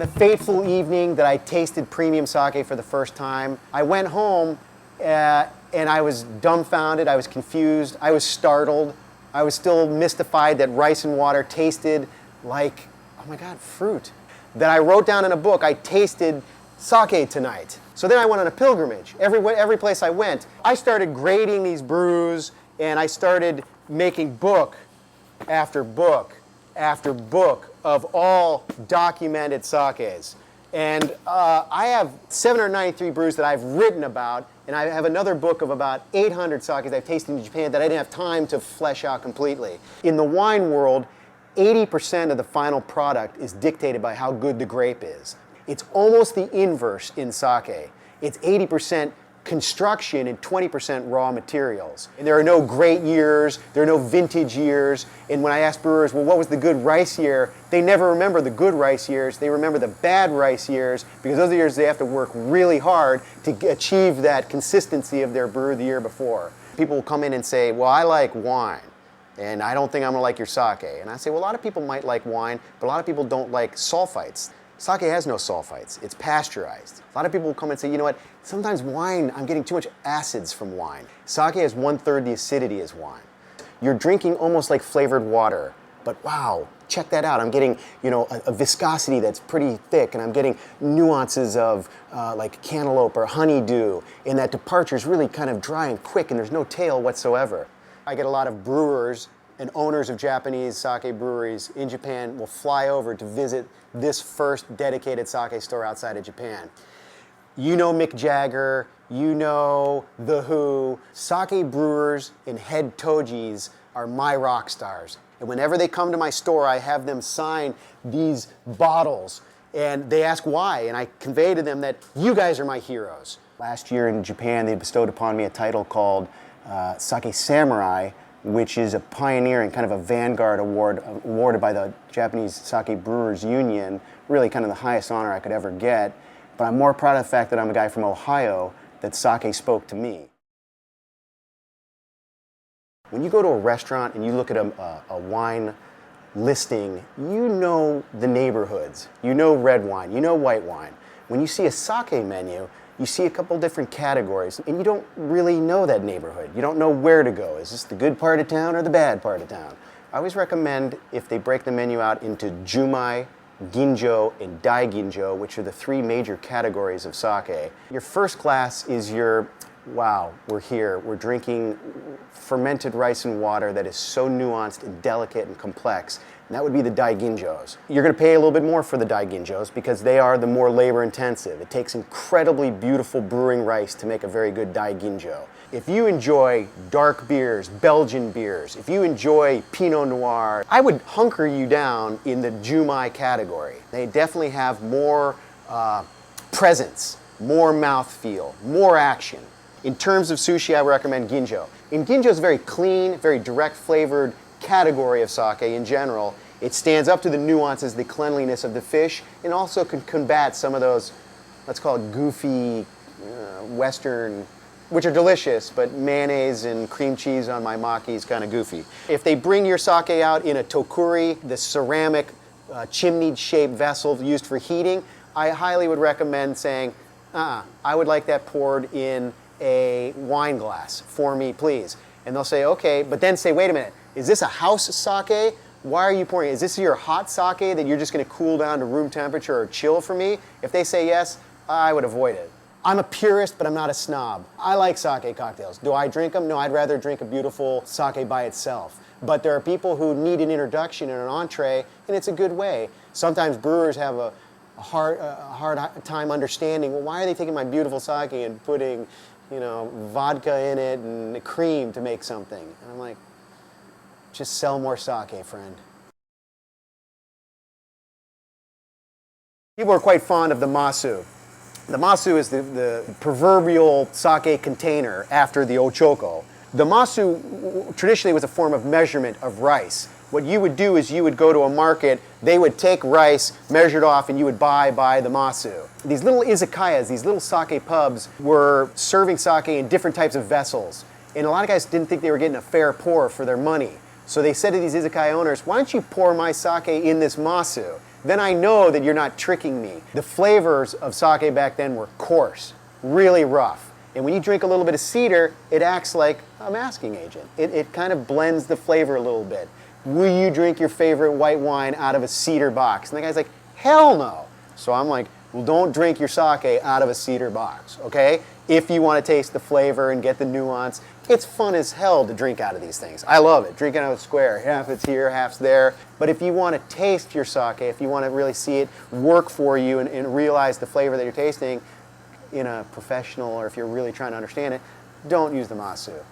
the fateful evening that I tasted premium sake for the first time, I went home and I was dumbfounded, I was confused, I was startled. I was still mystified that rice and water tasted like, oh my God, fruit. That I wrote down in a book, I tasted sake tonight. So then I went on a pilgrimage. Every place I went, I started grading these brews and I started making book after book after book of all documented sakes. And I have 793 brews that I've written about, and I have another book of about 800 sakes I've tasted in Japan that I didn't have time to flesh out completely. In the wine world, 80% of the final product is dictated by how good the grape is. It's almost the inverse in sake. It's 80% construction and 20% raw materials. And there are no great years, there are no vintage years. And when I ask brewers, well, what was the good rice year? They never remember the good rice years, they remember the bad rice years, because those are the years they have to work really hard to achieve that consistency of their brew the year before. People will come in and say, well, I like wine, and I don't think I'm gonna like your sake. And I say, well, a lot of people might like wine, but a lot of people don't like sulfites. Sake has no sulfites, it's pasteurized. A lot of people will come and say, you know what, sometimes wine, I'm getting too much acids from wine. Sake has 1/3 the acidity as wine. You're drinking almost like flavored water, but wow, check that out. I'm getting, you know, a viscosity that's pretty thick, and I'm getting nuances of like cantaloupe or honeydew, and that departure is really kind of dry and quick, and there's no tail whatsoever. I get a lot of brewers and owners of Japanese sake breweries in Japan will fly over to visit this first dedicated sake store outside of Japan. You know Mick Jagger, you know The Who. Sake brewers and head tojis are my rock stars. And whenever they come to my store, I have them sign these bottles. And they ask why, and I convey to them that you guys are my heroes. Last year in Japan, they bestowed upon me a title called Sake Samurai, which is a pioneering, kind of a vanguard award awarded by the Japanese Sake Brewers Union, really kind of the highest honor I could ever get. But I'm more proud of the fact that I'm a guy from Ohio, that sake spoke to me. When you go to a restaurant and you look at a wine listing, you know the neighborhoods. You know red wine, you know white wine. When you see a sake menu, you see a couple different categories, and you don't really know that neighborhood. You don't know where to go. Is this the good part of town or the bad part of town? I always recommend, if they break the menu out into junmai, ginjo, and daiginjo, which are the 3 major categories of sake. Your first class is your, wow, we're here, we're drinking fermented rice and water that is so nuanced and delicate and complex. And that would be the daiginjos. You're going to pay a little bit more for the daiginjos because they are the more labor intensive. It takes incredibly beautiful brewing rice to make a very good daiginjo. If you enjoy dark beers, Belgian beers, if you enjoy Pinot Noir, I would hunker you down in the junmai category. They definitely have more presence, more mouthfeel, more action. In terms of sushi, I would recommend ginjo. And ginjo is a very clean, very direct flavored category of sake in general. It stands up to the nuances, the cleanliness of the fish, and also can combat some of those, let's call it goofy, Western, which are delicious, but mayonnaise and cream cheese on my maki is kind of goofy. If they bring your sake out in a tokuri, the ceramic chimney-shaped vessel used for heating, I highly would recommend saying, I would like that poured in a wine glass for me, please. And they'll say, okay, but then say, wait a minute, is this a house sake? Why are you pouring it? Is this your hot sake that you're just going to cool down to room temperature or chill for me? If they say yes, I would avoid it. I'm a purist, but I'm not a snob. I like sake cocktails. Do I drink them? No, I'd rather drink a beautiful sake by itself. But there are people who need an introduction and an entree, and it's a good way. Sometimes brewers have a hard time understanding, well, why are they taking my beautiful sake and putting, you know, vodka in it and cream to make something? And I'm like, just sell more sake, friend. People are quite fond of the Masu. The Masu is the proverbial sake container after the ochoko. The Masu traditionally was a form of measurement of rice. What you would do is you would go to a market, they would take rice, measure it off, and you would buy the Masu. These little izakayas, these little sake pubs, were serving sake in different types of vessels. And a lot of guys didn't think they were getting a fair pour for their money. So they said to these izakaya owners, why don't you pour my sake in this Masu? then I know that you're not tricking me. The flavors of sake back then were coarse, really rough. And when you drink a little bit of cedar, it acts like a masking agent. It kind of blends the flavor a little bit. Will you drink your favorite white wine out of a cedar box? And the guy's like, hell no. So I'm like, well, don't drink your sake out of a cedar box, okay? If you want to taste the flavor and get the nuance, it's fun as hell to drink out of these things. I love it, drinking out of a square. Half it's here, half's there. But if you want to taste your sake, if you want to really see it work for you and realize the flavor that you're tasting in a professional, or if you're really trying to understand it, don't use the Masu.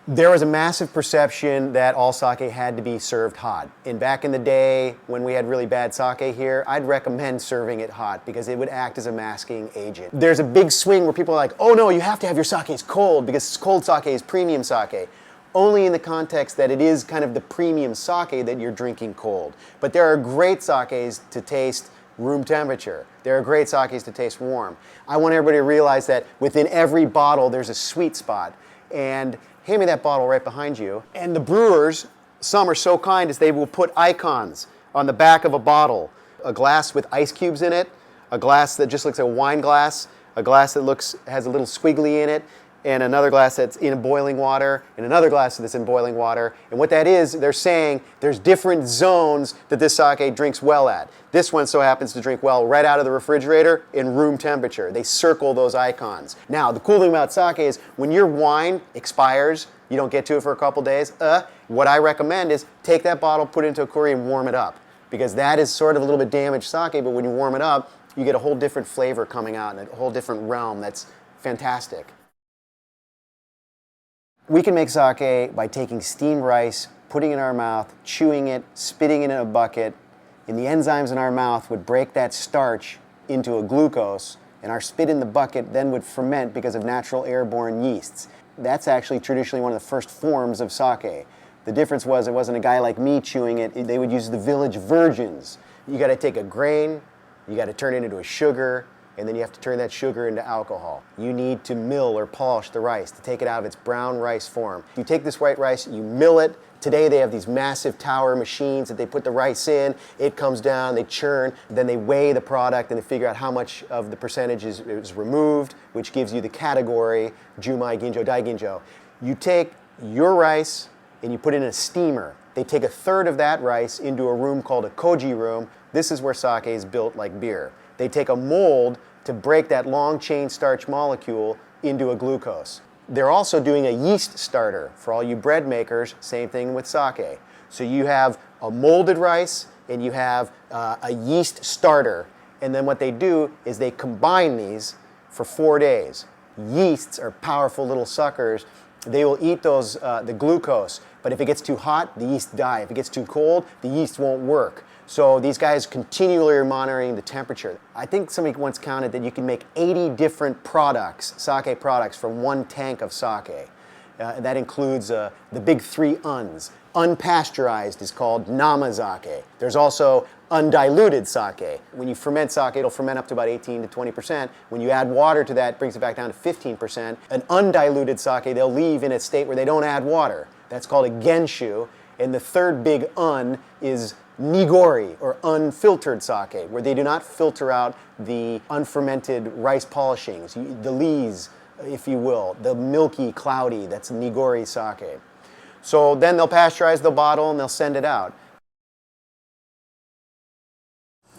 There was a massive perception that all sake had to be served hot. And back in the day, when we had really bad sake here, I'd recommend serving it hot because it would act as a masking agent. There's a big swing where people are like, oh no, you have to have your sakes cold because cold sake is premium sake. Only in the context that it is kind of the premium sake that you're drinking cold. But there are great sakes to taste room temperature. There are great sakes to taste warm. I want everybody to realize that within every bottle there's a sweet spot. And hand me that bottle right behind you. And the brewers, some are so kind as they will put icons on the back of a bottle. A glass with ice cubes in it, a glass that just looks like a wine glass, a glass that has a little squiggly in it, and another glass that's in boiling water, and another glass that's in boiling water. And what that is, they're saying there's different zones that this sake drinks well at. This one so happens to drink well right out of the refrigerator in room temperature. They circle those icons. Now, the cool thing about sake is when your wine expires, you don't get to it for a couple days, what I recommend is take that bottle, put it into a kuri, and warm it up. Because that is sort of a little bit damaged sake, but when you warm it up, you get a whole different flavor coming out in a whole different realm that's fantastic. We can make sake by taking steamed rice, putting it in our mouth, chewing it, spitting it in a bucket, and the enzymes in our mouth would break that starch into a glucose, and our spit in the bucket then would ferment because of natural airborne yeasts. That's actually traditionally one of the first forms of sake. The difference was it wasn't a guy like me chewing it, they would use the village virgins. You gotta take a grain, you gotta turn it into a sugar, and then you have to turn that sugar into alcohol. You need to mill or polish the rice to take it out of its brown rice form. You take this white rice, you mill it. Today they have these massive tower machines that they put the rice in, it comes down, they churn, then they weigh the product and they figure out how much of the percentage is removed, which gives you the category, junmai, ginjo, daiginjo. You take your rice and you put it in a steamer. They take a third of that rice into a room called a koji room. This is where sake is built like beer. They take a mold to break that long chain starch molecule into a glucose. They're also doing a yeast starter. For all you bread makers, same thing with sake. So you have a molded rice and you have a yeast starter. And then what they do is they combine these for 4 days. Yeasts are powerful little suckers. They will eat those, the glucose, but if it gets too hot, the yeast die. If it gets too cold, the yeast won't work. So these guys continually are monitoring the temperature. I think somebody once counted that you can make 80 different products, sake products, from one tank of sake. That includes the big 3 uns. Unpasteurized is called namazake. There's also undiluted sake. When you ferment sake, it'll ferment up to about 18 to 20%. When you add water to that, it brings it back down to 15%. An undiluted sake, they'll leave in a state where they don't add water. That's called a genshu. And the third big un is Nigori, or unfiltered sake, where they do not filter out the unfermented rice polishings, the lees, if you will, the milky, cloudy, that's Nigori sake. So then they'll pasteurize the bottle and they'll send it out.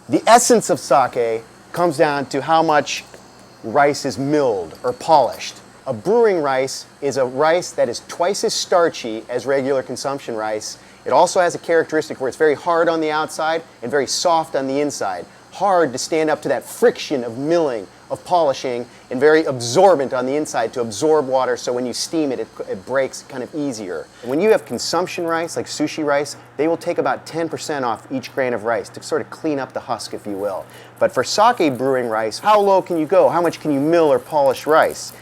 The essence of sake comes down to how much rice is milled or polished. A brewing rice is a rice that is twice as starchy as regular consumption rice. It also has a characteristic where it's very hard on the outside and very soft on the inside. Hard to stand up to that friction of milling, of polishing, and very absorbent on the inside to absorb water, so when you steam it, it breaks kind of easier. When you have consumption rice, like sushi rice, they will take about 10% off each grain of rice to sort of clean up the husk, if you will. But for sake brewing rice, how low can you go? How much can you mill or polish rice?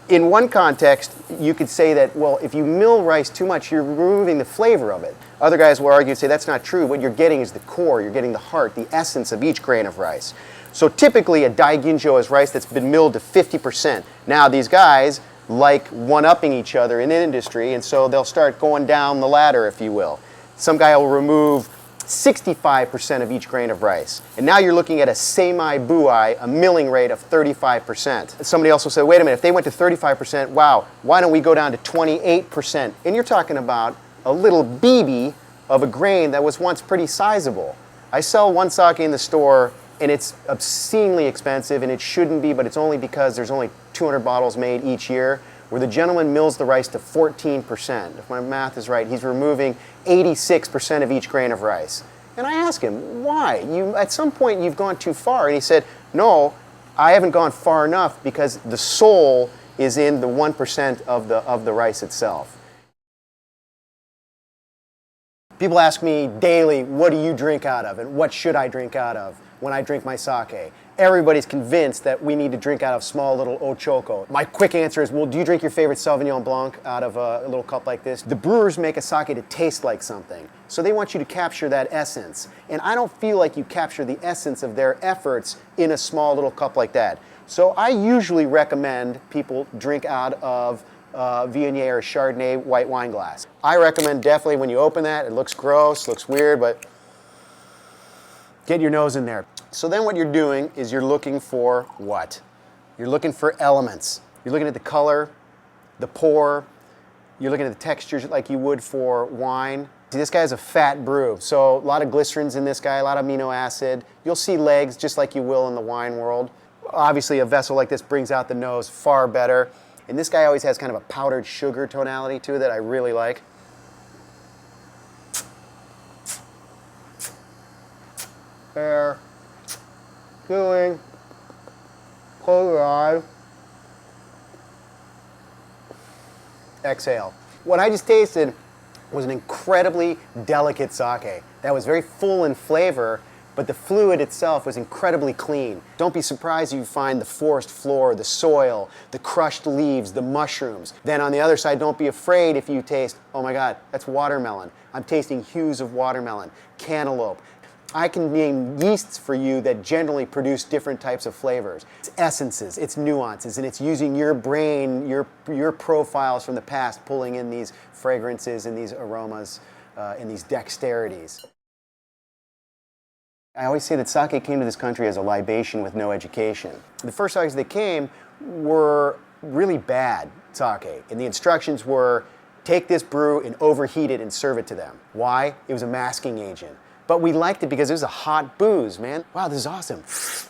In one context, you could say that, well, if you mill rice too much, you're removing the flavor of it. Other guys will argue and say that's not true. What you're getting is the core, you're getting the heart, the essence of each grain of rice. So typically a daiginjo is rice that's been milled to 50%. Now these guys like one-upping each other in the industry, and so they'll start going down the ladder, if you will. Some guy will remove 65% of each grain of rice. And now you're looking at a seimai buai, a milling rate of 35%. Somebody else will say, wait a minute, if they went to 35%, wow, why don't we go down to 28%? And you're talking about a little BB of a grain that was once pretty sizable. I sell one sake in the store and it's obscenely expensive, and it shouldn't be, but it's only because there's only 200 bottles made each year, where the gentleman mills the rice to 14%. If my math is right, he's removing 86% of each grain of rice. And I ask him, why? At some point you've gone too far. And he said, no, I haven't gone far enough because the soul is in the 1% of the rice itself. People ask me daily, what do you drink out of, and what should I drink out of when I drink my sake? Everybody's convinced that we need to drink out of small little ochoko. My quick answer is, well, do you drink your favorite Sauvignon Blanc out of a little cup like this? The brewers make a sake to taste like something, so they want you to capture that essence. And I don't feel like you capture the essence of their efforts in a small little cup like that. So I usually recommend people drink out of Viognier or Chardonnay white wine glass. I recommend definitely when you open that, it looks gross, looks weird, but get your nose in there. So then what you're doing is you're looking for what? You're looking for elements. You're looking at the color, the pour, you're looking at the textures like you would for wine. See, this guy is a fat brew, so a lot of glycerins in this guy, a lot of amino acid. You'll see legs just like you will in the wine world. Obviously a vessel like this brings out the nose far better. And this guy always has kind of a powdered sugar tonality to it that I really like. There. Doing. Close your eye. Exhale. What I just tasted was an incredibly delicate sake that was very full in flavor, but the fluid itself was incredibly clean. Don't be surprised if you find the forest floor, the soil, the crushed leaves, the mushrooms. Then on the other side, don't be afraid if you taste, oh my God, that's watermelon. I'm tasting hues of watermelon, cantaloupe. I can name yeasts for you that generally produce different types of flavors. It's essences, it's nuances, and it's using your brain, your profiles from the past, pulling in these fragrances and these aromas and these dexterities. I always say that sake came to this country as a libation with no education. The first sakes that came were really bad sake, and the instructions were, take this brew and overheat it and serve it to them. Why? It was a masking agent. But we liked it because it was a hot booze, man. Wow, this is awesome.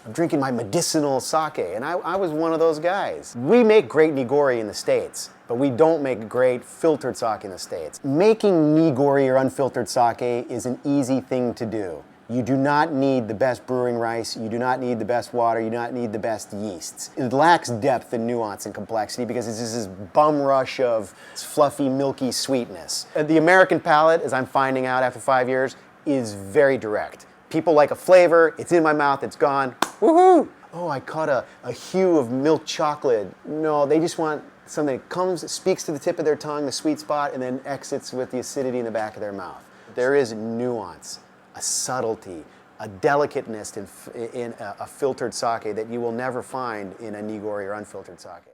I'm drinking my medicinal sake, and I was one of those guys. We make great Nigori in the States, but we don't make great filtered sake in the States. Making Nigori or unfiltered sake is an easy thing to do. You do not need the best brewing rice, you do not need the best water, you do not need the best yeasts. It lacks depth and nuance and complexity because it's just this bum rush of fluffy, milky sweetness. The American palate, as I'm finding out after 5 years, is very direct. People like a flavor, it's in my mouth, it's gone, woohoo! Oh, I caught a hue of milk chocolate. No, they just want something that comes, speaks to the tip of their tongue, the sweet spot, and then exits with the acidity in the back of their mouth. There is nuance, a subtlety, a delicateness in a filtered sake that you will never find in a Nigori or unfiltered sake.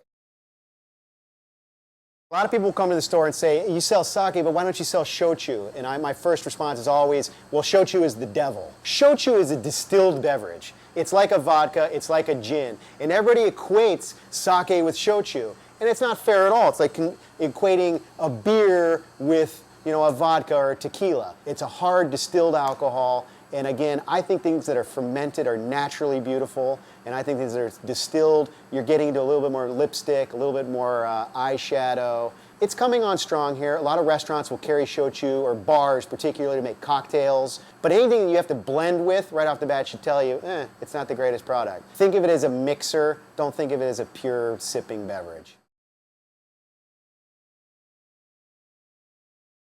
A lot of people will come to the store and say, you sell sake, but why don't you sell shochu? And my first response is always, well, shochu is the devil. Shochu is a distilled beverage. It's like a vodka, it's like a gin. And everybody equates sake with shochu. And it's not fair at all. It's like equating a beer with, a vodka or a tequila. It's a hard distilled alcohol. And again, I think things that are fermented are naturally beautiful. And I think things that are distilled, you're getting into a little bit more lipstick, a little bit more eyeshadow. It's coming on strong here. A lot of restaurants will carry shochu, or bars particularly, to make cocktails. But anything that you have to blend with right off the bat should tell you, it's not the greatest product. Think of it as a mixer. Don't think of it as a pure sipping beverage.